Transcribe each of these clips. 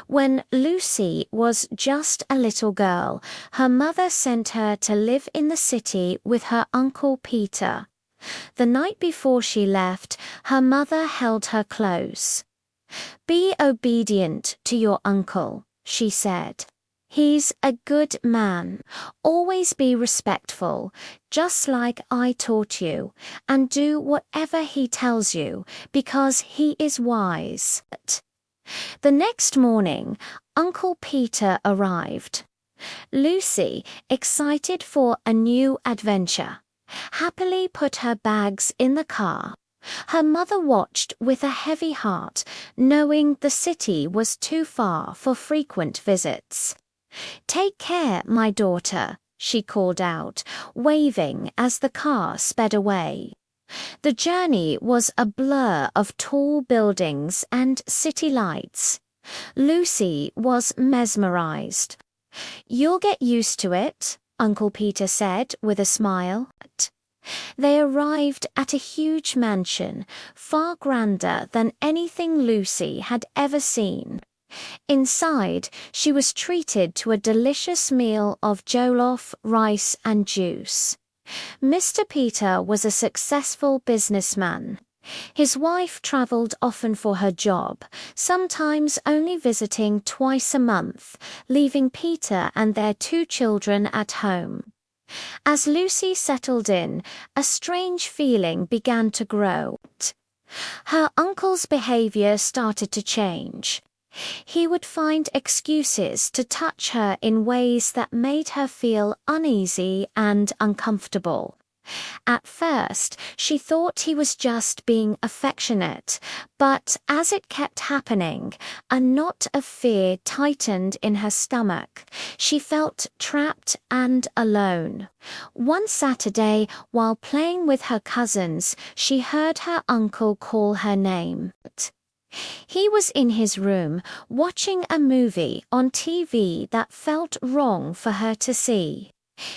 When Lucy was just a little girl, her mother sent her to live in the city with her Uncle Peter. The night before she left, her mother held her close. "Be obedient to your uncle," she said. "He's a good man. Always be respectful, just like I taught you, and do whatever he tells you, because he is wise." The next morning, Uncle Peter arrived. Lucy, excited for a new adventure, happily put her bags in the car. Her mother watched with a heavy heart, knowing the city was too far for frequent visits. "Take care, my daughter," she called out, waving as the car sped away. The journey was a blur of tall buildings and city lights. Lucy was mesmerized. "You'll get used to it," Uncle Peter said with a smile. They arrived at a huge mansion, far grander than anything Lucy had ever seen. Inside, she was treated to a delicious meal of jollof, rice, and juice. Mr. Peter was a successful businessman. His wife traveled often for her job, sometimes only visiting twice a month, leaving Peter and their 2 children at home. As Lucy settled in, a strange feeling began to grow. Her uncle's behavior started to change. He would find excuses to touch her in ways that made her feel uneasy and uncomfortable. At first, she thought he was just being affectionate, but as it kept happening, a knot of fear tightened in her stomach. She felt trapped and alone. One Saturday, while playing with her cousins, she heard her uncle call her name. He was in his room, watching a movie on TV that felt wrong for her to see.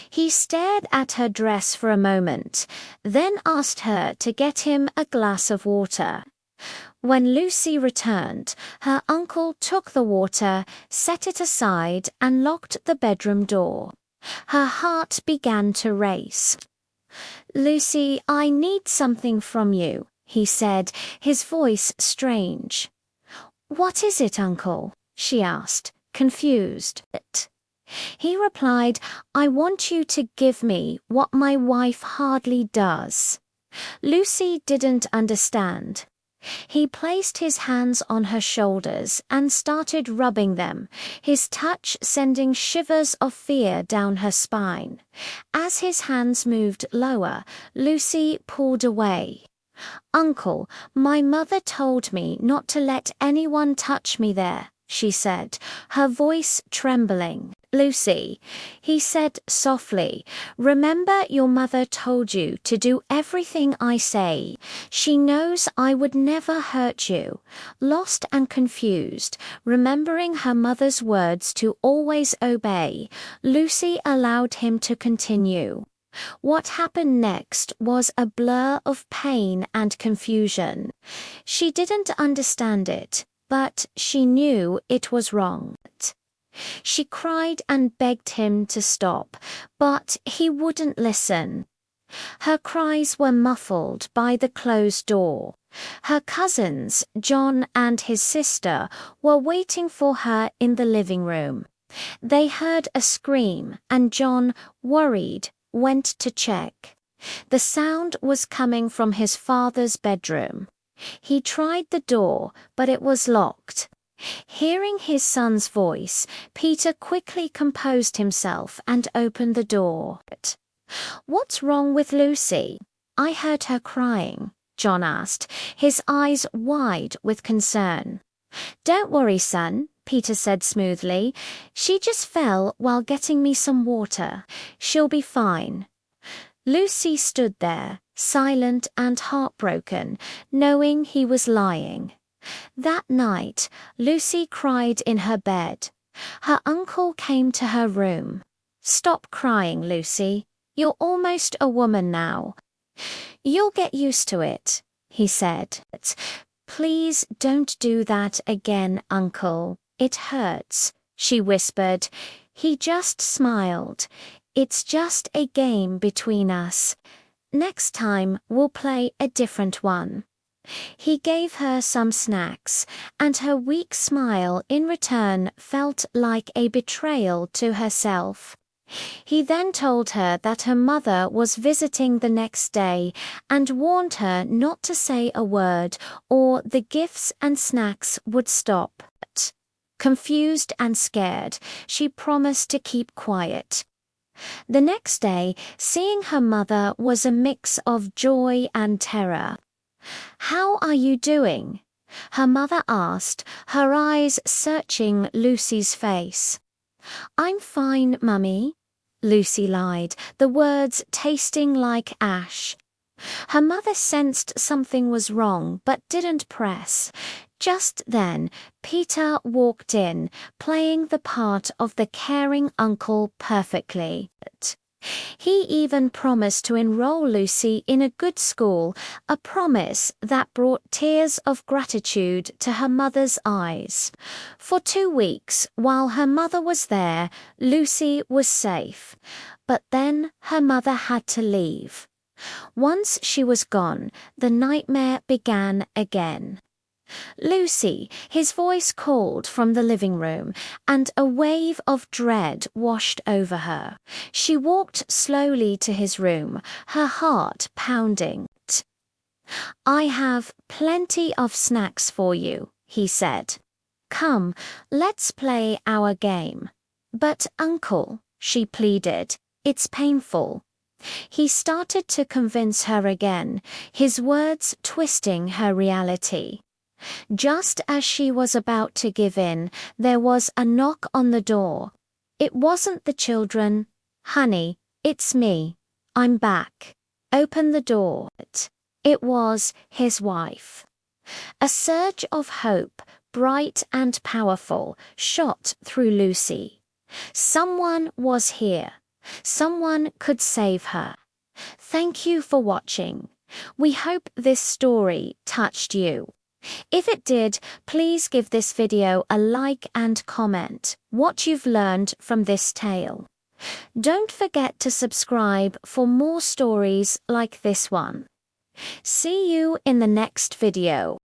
He stared at her dress for a moment, then asked her to get him a glass of water. When Lucy returned, her uncle took the water, set it aside, and locked the bedroom door. Her heart began to race. "Lucy, I need something from you," he said, his voice strange. "What is it, Uncle?" she asked, confused. He replied, "I want you to give me what my wife hardly does." Lucy didn't understand. He placed his hands on her shoulders and started rubbing them, his touch sending shivers of fear down her spine. As his hands moved lower, Lucy pulled away. "Uncle, my mother told me not to let anyone touch me there," she said, her voice trembling. "Lucy," he said softly, "remember your mother told you to do everything I say. She knows I would never hurt you." Lost and confused, remembering her mother's words to always obey, Lucy allowed him to continue. What happened next was a blur of pain and confusion. She didn't understand it, but she knew it was wrong. She cried and begged him to stop, but he wouldn't listen. Her cries were muffled by the closed door. Her cousins, John and his sister, were waiting for her in the living room. They heard a scream, and John, worried, went to check. The sound was coming from his father's bedroom. He tried the door, but it was locked. Hearing his son's voice, Peter quickly composed himself and opened the door. "What's wrong with Lucy? I heard her crying," John asked, his eyes wide with concern. "Don't worry, son," Peter said smoothly. "She just fell while getting me some water. She'll be fine." Lucy stood there, silent and heartbroken, knowing he was lying. That night, Lucy cried in her bed. Her uncle came to her room. "Stop crying, Lucy. You're almost a woman now." "You'll get used to it," he said. "Please don't do that again, Uncle. "It hurts," she whispered. He just smiled. "It's just a game between us. Next time we'll play a different one." He gave her some snacks, and her weak smile in return felt like a betrayal to herself. He then told her that her mother was visiting the next day and warned her not to say a word or the gifts and snacks would stop. Confused and scared, she promised to keep quiet. The next day, seeing her mother was a mix of joy and terror. "How are you doing?" her mother asked, her eyes searching Lucy's face. "I'm fine, Mummy," Lucy lied, the words tasting like ash. Her mother sensed something was wrong but didn't press. Just then, Peter walked in, playing the part of the caring uncle perfectly. He even promised to enroll Lucy in a good school, a promise that brought tears of gratitude to her mother's eyes. For 2 weeks, while her mother was there, Lucy was safe. But then her mother had to leave. Once she was gone, the nightmare began again. "Lucy," his voice called from the living room, and a wave of dread washed over her. She walked slowly to his room, her heart pounding. "I have plenty of snacks for you," he said. "Come, let's play our game." "But Uncle," she pleaded, "it's painful." He started to convince her again, his words twisting her reality. Just as she was about to give in, there was a knock on the door. It wasn't the children. "Honey, it's me. I'm back. Open the door." It was his wife. A surge of hope, bright and powerful, shot through Lucy. Someone was here. Someone could save her. Thank you for watching. We hope this story touched you. If it did, please give this video a like and comment what you've learned from this tale. Don't forget to subscribe for more stories like this one. See you in the next video.